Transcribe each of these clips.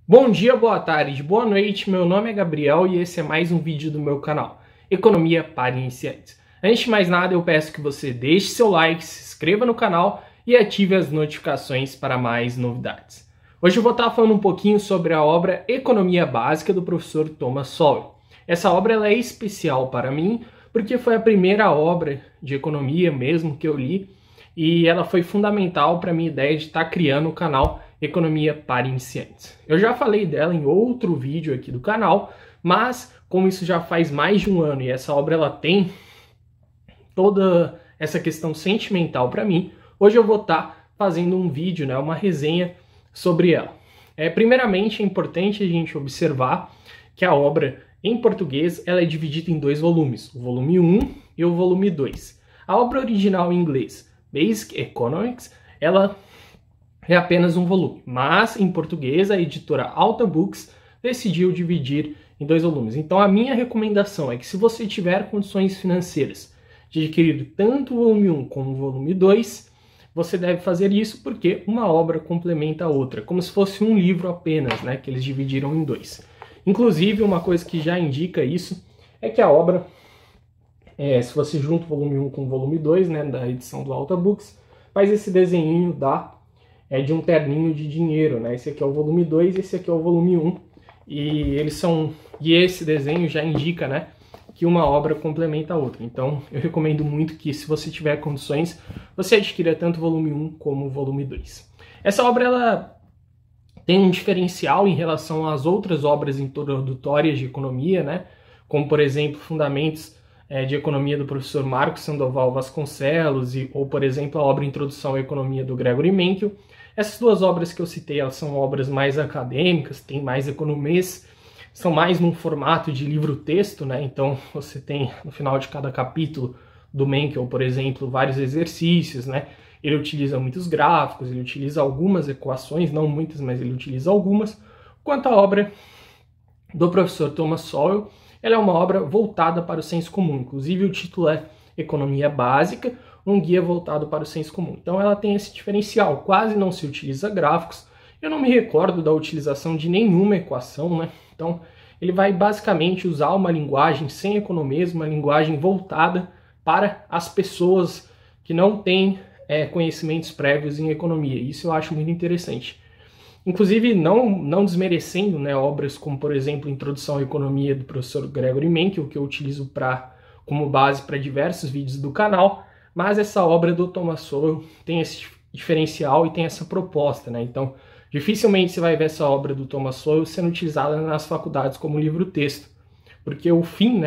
Bom dia, boa tarde, boa noite, meu nome é Gabriel e esse é mais um vídeo do meu canal, Economia para Iniciantes. Antes de mais nada, eu peço que você deixe seu like, se inscreva no canal e ative as notificações para mais novidades. Hoje eu vou estar falando um pouquinho sobre a obra Economia Básica do professor Thomas Sowell. Essa obra ela é especial para mim porque foi a primeira obra de economia mesmo que eu li e ela foi fundamental para a minha ideia de estar criando o canal Economia para Iniciantes. Eu já falei dela em outro vídeo aqui do canal, mas como isso já faz mais de um ano e essa obra ela tem toda essa questão sentimental para mim, hoje eu vou estar fazendo um vídeo, uma resenha sobre ela. Primeiramente é importante a gente observar que a obra em português ela é dividida em dois volumes, o volume 1 e o volume 2. A obra original em inglês, Basic Economics, ela é apenas um volume, mas em português a editora Alta Books decidiu dividir em dois volumes. Então a minha recomendação é que se você tiver condições financeiras de adquirir tanto o volume 1 como o volume 2, você deve fazer isso porque uma obra complementa a outra, como se fosse um livro apenas, que eles dividiram em dois. Inclusive, uma coisa que já indica isso é que a obra, se você junta o volume 1 com o volume 2, da edição do Alta Books, faz esse desenhinho de um terninho de dinheiro, Esse aqui é o volume 2 e esse aqui é o volume 1. E esse desenho já indica, que uma obra complementa a outra. Então, eu recomendo muito que, se você tiver condições, você adquira tanto o volume 1 como o volume 2. Essa obra ela tem um diferencial em relação às outras obras introdutórias de economia, como, por exemplo, Fundamentos de Economia do professor Marcos Sandoval Vasconcelos, ou, por exemplo, a obra Introdução à Economia do Gregory Menkel. Essas duas obras que eu citei, elas são obras mais acadêmicas, tem mais economês, são mais num formato de livro-texto, Então, você tem, no final de cada capítulo do Menkel, por exemplo, vários exercícios, Ele utiliza muitos gráficos, ele utiliza algumas equações, não muitas, mas ele utiliza algumas. Quanto à obra do professor Thomas Sowell, ela é uma obra voltada para o senso comum. Inclusive, o título é Economia Básica, um guia voltado para o senso comum. Então, ela tem esse diferencial. Quase não se utiliza gráficos. Eu não me recordo da utilização de nenhuma equação, Então, ele vai basicamente usar uma linguagem sem economês, uma linguagem voltada para as pessoas que não têm conhecimentos prévios em economia. Isso eu acho muito interessante. Inclusive, não desmerecendo obras como, por exemplo, Introdução à Economia do professor Gregory Menkel, que eu utilizo como base para diversos vídeos do canal, mas essa obra do Thomas Sowell tem esse diferencial e tem essa proposta, Então, dificilmente você vai ver essa obra do Thomas Sowell sendo utilizada nas faculdades como livro-texto, porque o fim,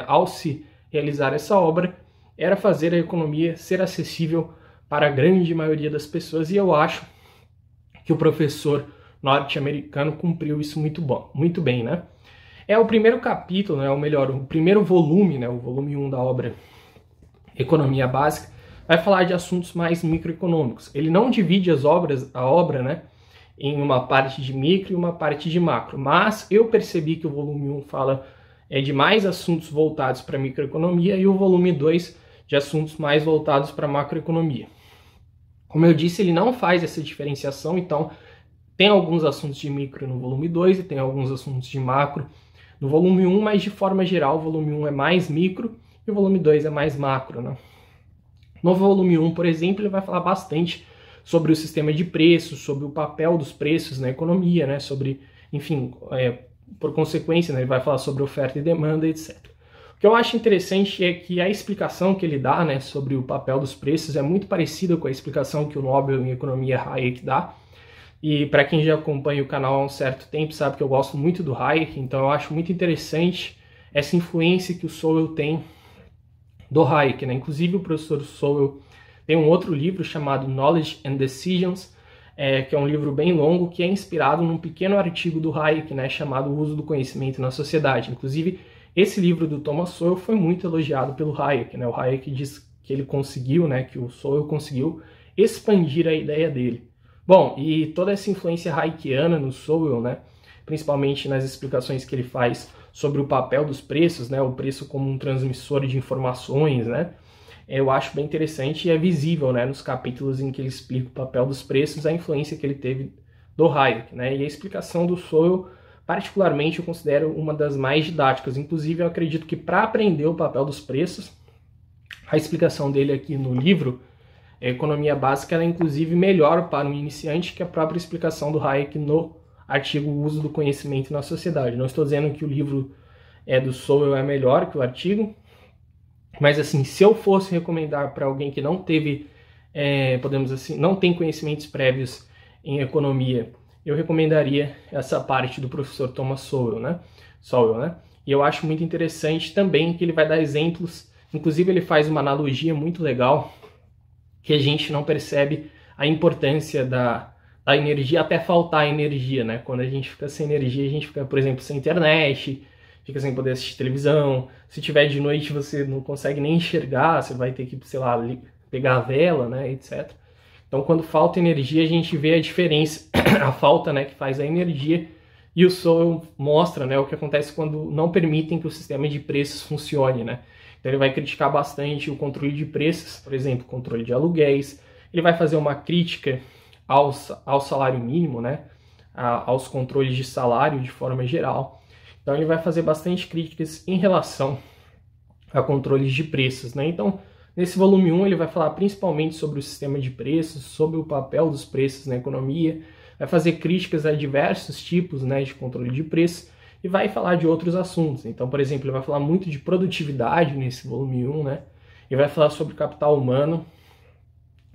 ao se realizar essa obra, era fazer a economia ser acessível para a grande maioria das pessoas, e eu acho que o professor norte-americano cumpriu isso muito bem, O primeiro capítulo, ou melhor, o primeiro volume, o volume 1 da obra Economia Básica, vai falar de assuntos mais microeconômicos. Ele não divide a obra, em uma parte de micro e uma parte de macro, mas eu percebi que o volume 1 fala de mais assuntos voltados para microeconomia e o volume 2 de assuntos mais voltados para macroeconomia. Como eu disse, ele não faz essa diferenciação, então tem alguns assuntos de micro no volume 2 e tem alguns assuntos de macro no volume 1, mas de forma geral o volume 1 é mais micro e o volume 2 é mais macro, No volume 1, por exemplo, ele vai falar bastante sobre o sistema de preços, sobre o papel dos preços na economia, sobre, enfim, por consequência, ele vai falar sobre oferta e demanda, etc. O que eu acho interessante é que a explicação que ele dá, sobre o papel dos preços é muito parecida com a explicação que o Nobel em Economia Hayek dá. E para quem já acompanha o canal há um certo tempo sabe que eu gosto muito do Hayek, então eu acho muito interessante essa influência que o Sowell tem do Hayek, Inclusive o professor Sowell tem um outro livro chamado Knowledge and Decisions, que é um livro bem longo, que é inspirado num pequeno artigo do Hayek, chamado O Uso do Conhecimento na Sociedade. Inclusive, esse livro do Thomas Sowell foi muito elogiado pelo Hayek, O Hayek diz que ele conseguiu, que o Sowell conseguiu expandir a ideia dele. Bom, e toda essa influência hayekiana no Sowell, principalmente nas explicações que ele faz sobre o papel dos preços, o preço como um transmissor de informações, eu acho bem interessante e é visível, nos capítulos em que ele explica o papel dos preços, a influência que ele teve do Hayek, né? E a explicação do Sowell, particularmente, eu considero uma das mais didáticas. Inclusive, eu acredito que para aprender o papel dos preços, a explicação dele aqui no livro, Economia Básica, ela é inclusive melhor para um iniciante que a própria explicação do Hayek no artigo O Uso do Conhecimento na Sociedade. Não estou dizendo que o livro do Sowell é melhor que o artigo, mas assim, se eu fosse recomendar para alguém que não teve, podemos assim, não tem conhecimentos prévios em economia, eu recomendaria essa parte do professor Thomas Sowell, né? E eu acho muito interessante também que ele vai dar exemplos, inclusive ele faz uma analogia muito legal, que a gente não percebe a importância da energia até faltar energia, né? Quando a gente fica sem energia, a gente fica, por exemplo, sem internet, fica sem poder assistir televisão. Se tiver de noite, você não consegue nem enxergar, você vai ter que, sei lá, pegar a vela, né, etc. Então, quando falta energia, a gente vê a diferença, a falta, né, que faz a energia. E o Sowell mostra, né, o que acontece quando não permitem que o sistema de preços funcione, né? Então, ele vai criticar bastante o controle de preços, por exemplo, controle de aluguéis. Ele vai fazer uma crítica ao salário mínimo, né, aos controles de salário de forma geral. Então ele vai fazer bastante críticas em relação a controles de preços, né? Então, nesse volume 1 ele vai falar principalmente sobre o sistema de preços, sobre o papel dos preços na economia, vai fazer críticas a diversos tipos, né, de controle de preços e vai falar de outros assuntos. Então, por exemplo, ele vai falar muito de produtividade nesse volume 1, né? Ele vai falar sobre capital humano.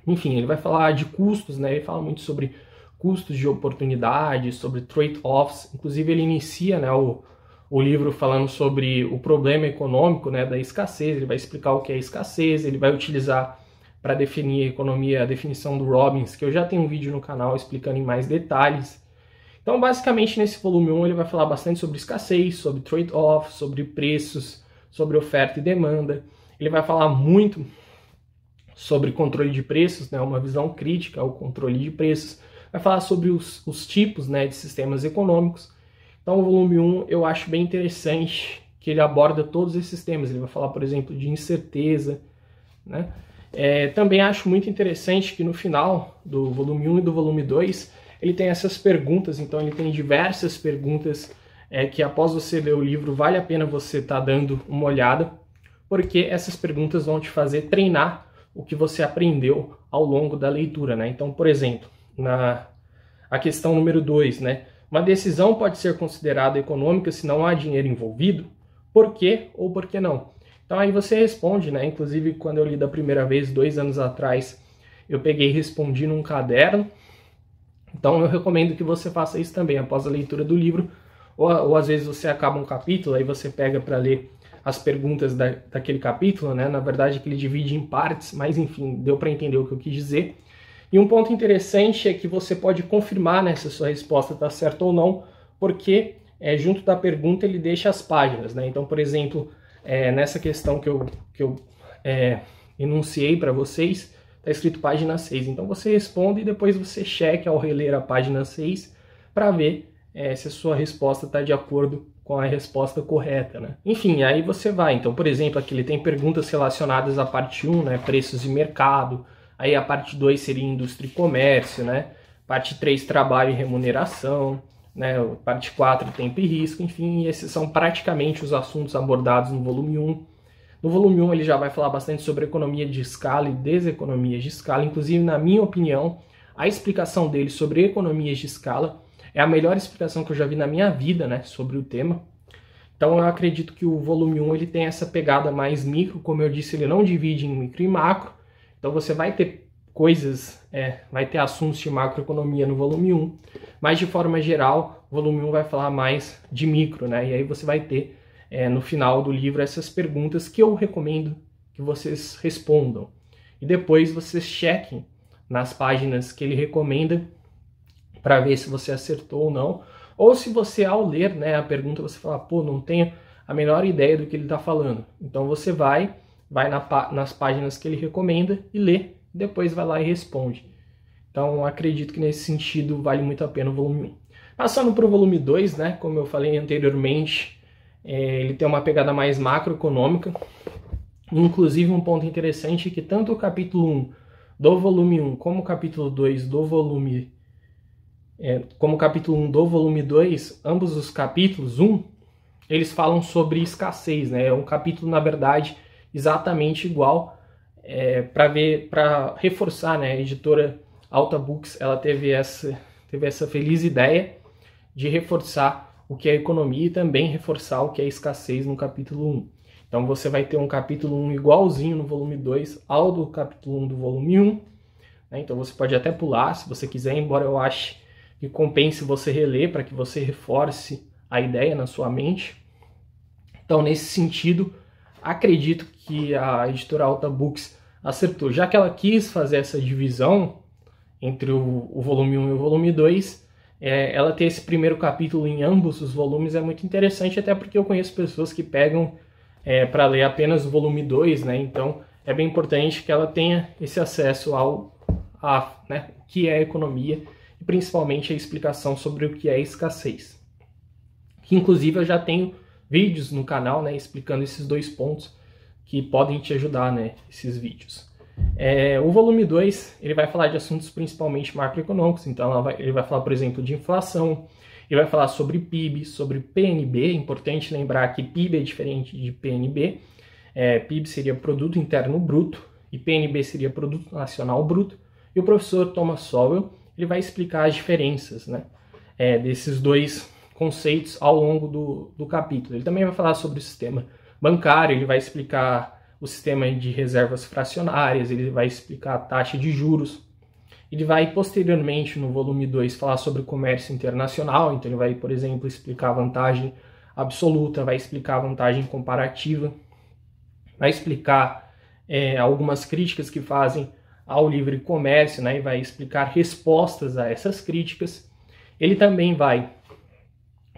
Enfim, ele vai falar de custos, né? Ele fala muito sobre custos de oportunidade, sobre trade-offs. Inclusive, ele inicia, né, o livro falando sobre o problema econômico, né, da escassez. Ele vai explicar o que é escassez, ele vai utilizar para definir a economia a definição do Robbins, que eu já tenho um vídeo no canal explicando em mais detalhes. Então, basicamente, nesse volume 1, ele vai falar bastante sobre escassez, sobre trade-off, sobre preços, sobre oferta e demanda. Ele vai falar muito sobre controle de preços, né, uma visão crítica ao controle de preços. Vai falar sobre os tipos, né, de sistemas econômicos. Então, o volume 1 eu acho bem interessante que ele aborda todos esses temas. Ele vai falar, por exemplo, de incerteza, né? Também acho muito interessante que no final do volume 1 e do volume 2 ele tem essas perguntas. Então, ele tem diversas perguntas que após você ler o livro vale a pena você estar dando uma olhada, porque essas perguntas vão te fazer treinar o que você aprendeu ao longo da leitura, né? Então, por exemplo, a questão número 2, né? Uma decisão pode ser considerada econômica se não há dinheiro envolvido? Por quê ou por que não? Então aí você responde, né? Inclusive, quando eu li da primeira vez, 2 anos atrás, eu peguei e respondi num caderno. Então eu recomendo que você faça isso também, após a leitura do livro. Ou às vezes você acaba um capítulo, aí você pega para ler as perguntas daquele capítulo, né? Na verdade, que ele divide em partes, mas enfim, deu para entender o que eu quis dizer. E um ponto interessante é que você pode confirmar, né, se a sua resposta está certa ou não, porque junto da pergunta ele deixa as páginas, né? Então, por exemplo, nessa questão que eu enunciei para vocês, está escrito página 6. Então você responde e depois você checa ao reler a página 6 para ver se a sua resposta está de acordo com a resposta correta, né? Enfim, aí você vai. Então, por exemplo, aqui ele tem perguntas relacionadas à parte 1, né, preços de mercado. Aí a parte 2 seria indústria e comércio, né? Parte 3, trabalho e remuneração, né? Parte 4, tempo e risco, enfim, esses são praticamente os assuntos abordados no volume 1. No volume 1 ele já vai falar bastante sobre economia de escala e deseconomias de escala. Inclusive, na minha opinião, a explicação dele sobre economias de escala é a melhor explicação que eu já vi na minha vida, né, sobre o tema. Então eu acredito que o volume 1 ele tem essa pegada mais micro, como eu disse, ele não divide em micro e macro. Então você vai ter coisas, vai ter assuntos de macroeconomia no volume 1, mas de forma geral, o volume 1 vai falar mais de micro, né? E aí você vai ter no final do livro essas perguntas que eu recomendo que vocês respondam. E depois vocês chequem nas páginas que ele recomenda para ver se você acertou ou não. Ou se você, ao ler, né, a pergunta, você fala, pô, não tenho a menor ideia do que ele está falando. Então você vai nas páginas que ele recomenda e lê, depois vai lá e responde. Então acredito que nesse sentido vale muito a pena o volume 1. Passando para o volume 2, né, como eu falei anteriormente, ele tem uma pegada mais macroeconômica. Inclusive um ponto interessante é que tanto o capítulo 1 do volume 1 como o capítulo 2 do volume como capítulo 1 do volume 2, ambos os capítulos, eles falam sobre escassez, né? É um capítulo, na verdade, exatamente igual, para reforçar, né? A editora Alta Books, ela teve essa feliz ideia de reforçar o que é economia e também reforçar o que é escassez no capítulo 1. Então você vai ter um capítulo 1 igualzinho no volume 2 ao do capítulo 1 do volume 1. Né? Então você pode até pular se você quiser, embora eu ache que compense você reler para que você reforce a ideia na sua mente. Então, nesse sentido, acredito que a editora Alta Books acertou. Já que ela quis fazer essa divisão entre o volume 1 e o volume 2, ela ter esse primeiro capítulo em ambos os volumes é muito interessante, até porque eu conheço pessoas que pegam para ler apenas o volume 2, né? Então, é bem importante que ela tenha esse acesso né, o que é economia e principalmente a explicação sobre o que é escassez. Que, inclusive, eu já tenho vídeos no canal, né, explicando esses dois pontos que podem te ajudar, né, esses vídeos. O volume 2, ele vai falar de assuntos principalmente macroeconômicos, então ele vai falar, por exemplo, de inflação, ele vai falar sobre PIB, sobre PNB. É importante lembrar que PIB é diferente de PNB. PIB seria Produto Interno Bruto e PNB seria Produto Nacional Bruto. E o professor Thomas Sowell, ele vai explicar as diferenças, né, desses dois conceitos ao longo do capítulo. Ele também vai falar sobre o sistema bancário, ele vai explicar o sistema de reservas fracionárias, ele vai explicar a taxa de juros. Ele vai, posteriormente, no volume 2, falar sobre o comércio internacional, então ele vai, por exemplo, explicar a vantagem absoluta, vai explicar a vantagem comparativa, vai explicar algumas críticas que fazem ao livre comércio, né, e vai explicar respostas a essas críticas. Ele também vai,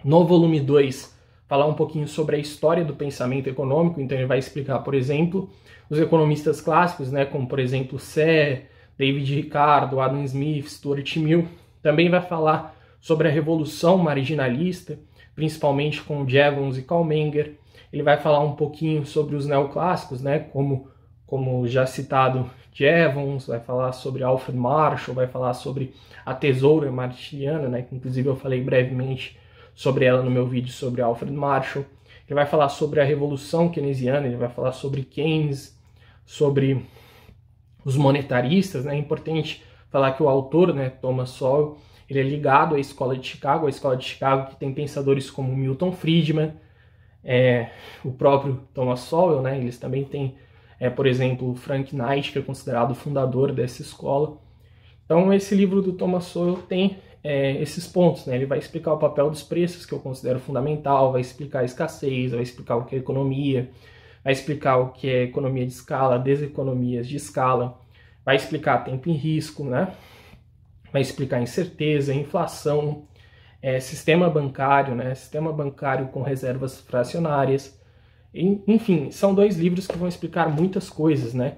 no volume 2, falar um pouquinho sobre a história do pensamento econômico, então ele vai explicar, por exemplo, os economistas clássicos, né, como, por exemplo, Sé, David Ricardo, Adam Smith, Stuart Mill. Também vai falar sobre a Revolução Marginalista, principalmente com Jevons e Karl Menger. Ele vai falar um pouquinho sobre os neoclássicos, né, como já citado Jevons, vai falar sobre Alfred Marshall, vai falar sobre a tesoura martiana, né, que inclusive eu falei brevemente sobre ela no meu vídeo sobre Alfred Marshall. Ele vai falar sobre a Revolução Keynesiana, ele vai falar sobre Keynes, sobre os monetaristas, né? É importante falar que o autor, né, Thomas Sowell, ele é ligado à Escola de Chicago, que tem pensadores como Milton Friedman, o próprio Thomas Sowell, né? Eles também têm, por exemplo, Frank Knight, que é considerado o fundador dessa escola. Então, esse livro do Thomas Sowell tem esses pontos, né? Ele vai explicar o papel dos preços, que eu considero fundamental, vai explicar a escassez, vai explicar o que é economia, vai explicar o que é economia de escala, deseconomias de escala, vai explicar tempo em risco, né? Vai explicar incerteza, inflação, sistema bancário, né? Sistema bancário com reservas fracionárias. Enfim, são dois livros que vão explicar muitas coisas, né?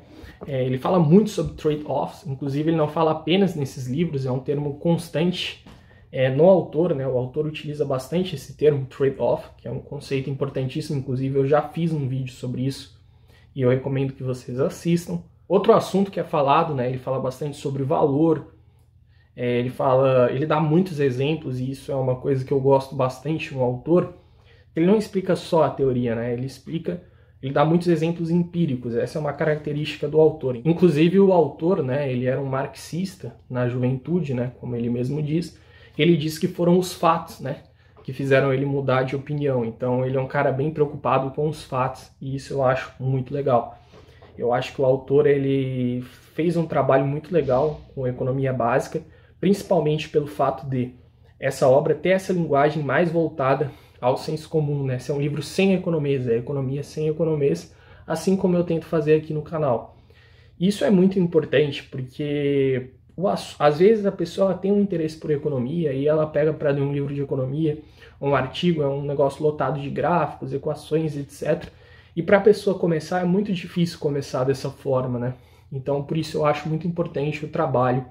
Ele fala muito sobre trade-offs, inclusive ele não fala apenas nesses livros, é um termo constante no autor, né? O autor utiliza bastante esse termo trade-off, que é um conceito importantíssimo, inclusive eu já fiz um vídeo sobre isso e eu recomendo que vocês assistam. Outro assunto que é falado, né? Ele fala bastante sobre valor, ele dá muitos exemplos, e isso é uma coisa que eu gosto bastante no autor. Ele não explica só a teoria, né? Ele dá muitos exemplos empíricos, essa é uma característica do autor. Inclusive o autor, né, ele era um marxista na juventude, né, como ele mesmo diz. Ele diz que foram os fatos, né, que fizeram ele mudar de opinião. Então ele é um cara bem preocupado com os fatos, e isso eu acho muito legal. Eu acho que o autor ele fez um trabalho muito legal com economia básica, principalmente pelo fato de essa obra ter essa linguagem mais voltada ao senso comum, né? Esse é um livro sem economês, é economia sem economês, assim como eu tento fazer aqui no canal. Isso é muito importante porque às vezes a pessoa tem um interesse por economia e ela pega para ler um livro de economia, um artigo, é um negócio lotado de gráficos, equações, etc. E para a pessoa começar é muito difícil começar dessa forma, né? Então por isso eu acho muito importante o trabalho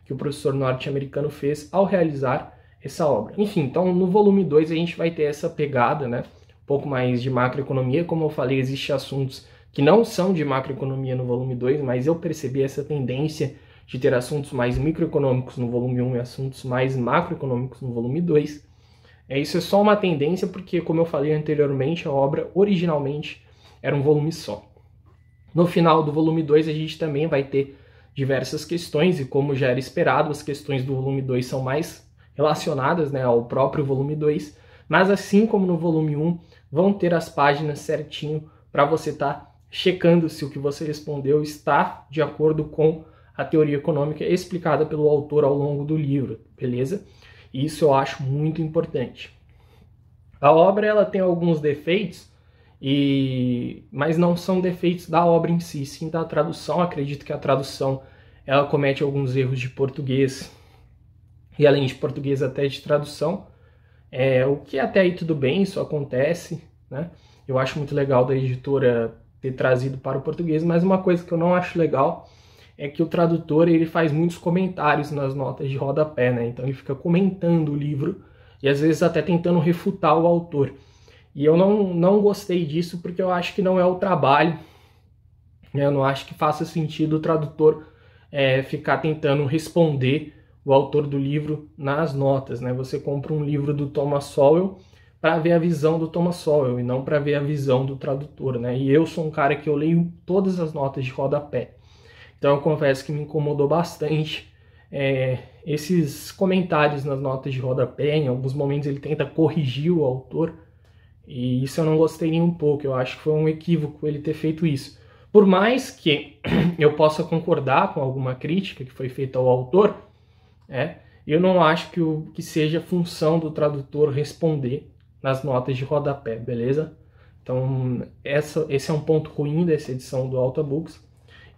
que o professor norte-americano fez ao realizar essa obra. Enfim, então no volume 2 a gente vai ter essa pegada, né? Um pouco mais de macroeconomia. Como eu falei, existem assuntos que não são de macroeconomia no volume 2, mas eu percebi essa tendência de ter assuntos mais microeconômicos no volume 1 e assuntos mais macroeconômicos no volume 2. Isso é só uma tendência porque, como eu falei anteriormente, a obra originalmente era um volume só. No final do volume 2 a gente também vai ter diversas questões e, como já era esperado, as questões do volume 2 são mais relacionadas, né, ao próprio volume 2, mas assim como no volume 1, vão ter as páginas certinho para você estar checando se o que você respondeu está de acordo com a teoria econômica explicada pelo autor ao longo do livro, beleza? Isso eu acho muito importante. A obra ela tem alguns defeitos, mas não são defeitos da obra em si, sim da tradução. Acredito que a tradução ela comete alguns erros de português, e além de português até de tradução, o que até aí tudo bem, isso acontece, né? Eu acho muito legal da editora ter trazido para o português, mas uma coisa que eu não acho legal é que o tradutor ele faz muitos comentários nas notas de rodapé, né? Então ele fica comentando o livro e às vezes até tentando refutar o autor. E eu não gostei disso porque eu acho que não é o trabalho, né? Eu não acho que faça sentido o tradutor ficar tentando responder o autor do livro nas notas, né? Você compra um livro do Thomas Sowell para ver a visão do Thomas Sowell e não para ver a visão do tradutor, né? E eu sou um cara que eu leio todas as notas de rodapé. Então eu confesso que me incomodou bastante esses comentários nas notas de rodapé. Em alguns momentos ele tenta corrigir o autor e isso eu não gostei nem um pouco. Eu acho que foi um equívoco ele ter feito isso. Por mais que eu possa concordar com alguma crítica que foi feita ao autor, eu não acho que seja função do tradutor responder nas notas de rodapé, beleza? Então esse é um ponto ruim dessa edição do Alta Books.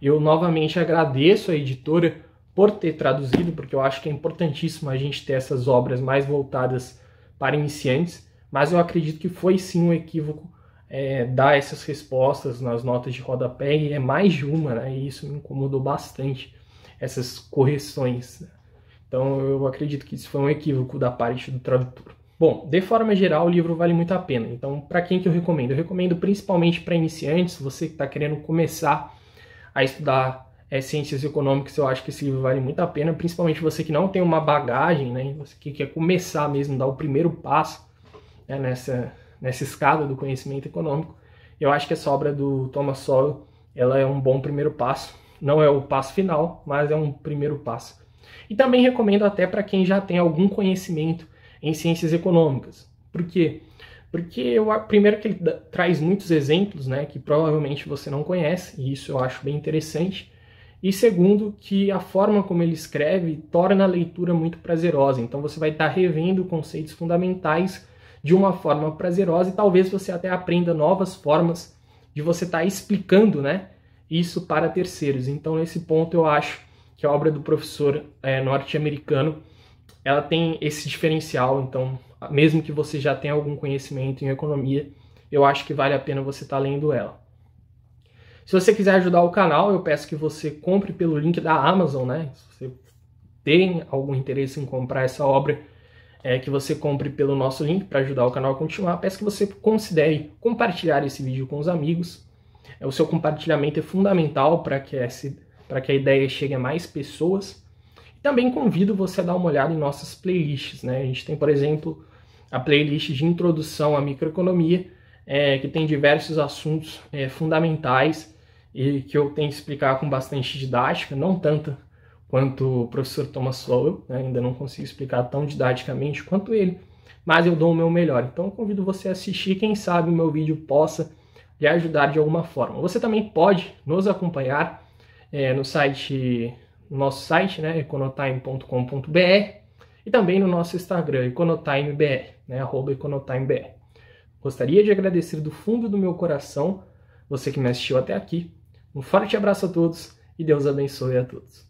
Eu novamente agradeço a editora por ter traduzido, porque eu acho que é importantíssimo a gente ter essas obras mais voltadas para iniciantes, mas eu acredito que foi sim um equívoco dar essas respostas nas notas de rodapé, e é mais de uma, né? E isso me incomodou bastante, essas correções, né? Então eu acredito que isso foi um equívoco da parte do tradutor. Bom, de forma geral, o livro vale muito a pena. Então, para quem que eu recomendo? Eu recomendo principalmente para iniciantes, você que está querendo começar a estudar ciências econômicas. Eu acho que esse livro vale muito a pena, principalmente você que não tem uma bagagem, né? Você que quer começar mesmo, dar o primeiro passo, né, nessa escada do conhecimento econômico. Eu acho que essa obra do Thomas Sowell, ela é um bom primeiro passo. Não é o passo final, mas é um primeiro passo. E também recomendo até para quem já tem algum conhecimento em ciências econômicas. Por quê? Porque primeiro que ele traz muitos exemplos, né, que provavelmente você não conhece, e isso eu acho bem interessante. E segundo, que a forma como ele escreve torna a leitura muito prazerosa. Então você vai estar revendo conceitos fundamentais de uma forma prazerosa, e talvez você até aprenda novas formas de você estar explicando, né, isso para terceiros. Então nesse ponto eu acho que a obra do professor norte-americano ela tem esse diferencial. Então, mesmo que você já tenha algum conhecimento em economia, eu acho que vale a pena você estar lendo ela. Se você quiser ajudar o canal, eu peço que você compre pelo link da Amazon, né? Se você tem algum interesse em comprar essa obra, que você compre pelo nosso link para ajudar o canal a continuar. Peço que você considere compartilhar esse vídeo com os amigos. O seu compartilhamento é fundamental para que a ideia chegue a mais pessoas. Também convido você a dar uma olhada em nossas playlists, né? A gente tem, por exemplo, a playlist de introdução à microeconomia, que tem diversos assuntos fundamentais e que eu tento explicar com bastante didática, não tanto quanto o professor Thomas Sowell, né? Ainda não consigo explicar tão didaticamente quanto ele, mas eu dou o meu melhor. Então eu convido você a assistir, quem sabe o meu vídeo possa lhe ajudar de alguma forma. Você também pode nos acompanhar no nosso site, né, econotime.com.br, e também no nosso Instagram, econotimebr, né, @econotimebr. Gostaria de agradecer do fundo do meu coração você que me assistiu até aqui. Um forte abraço a todos e Deus abençoe a todos.